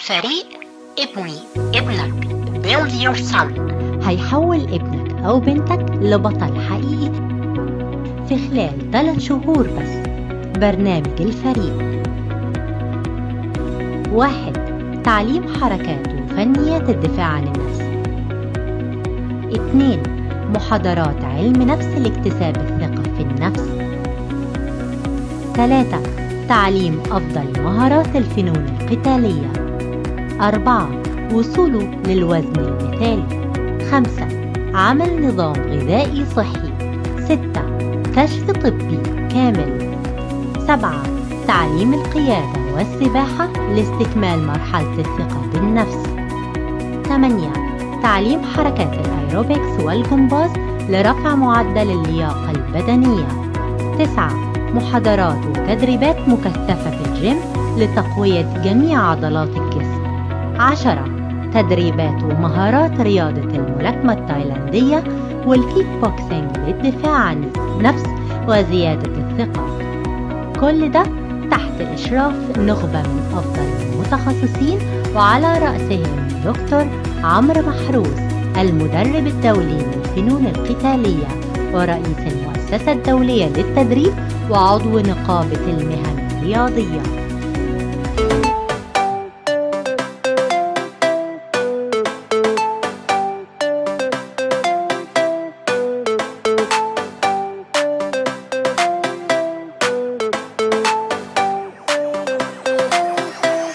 فريق ابني ابنك Build Your Son هيحول ابنك أو بنتك لبطل حقيقي في خلال 3 شهور بس. برنامج الفريق: 1. تعليم حركات وفنيات الدفاع عن النفس. 2. محاضرات علم نفس لاكتساب الثقة في النفس. 3. تعليم أفضل مهارات الفنون القتالية. 4. وصوله للوزن المثالي. 5. عمل نظام غذائي صحي. 6. كشف طبي كامل. 7. تعليم القيادة والسباحة لاستكمال مرحلة الثقة بالنفس. 8. تعليم حركات الأيروبكس والجمباز لرفع معدل اللياقة البدنية. 9. محاضرات وتدريبات مكثفة في الجيم لتقوية جميع عضلات الجسم. 10. تدريبات ومهارات رياضة الملاكمة التايلاندية والكيك بوكسينج للدفاع عن النفس وزيادة الثقة. كل ده تحت إشراف نخبة من أفضل المتخصصين، وعلى رأسهم دكتور عمرو محروس، المدرب الدولي للفنون القتالية ورئيس المؤسسة الدولية للتدريب وعضو نقابة المهن الرياضية.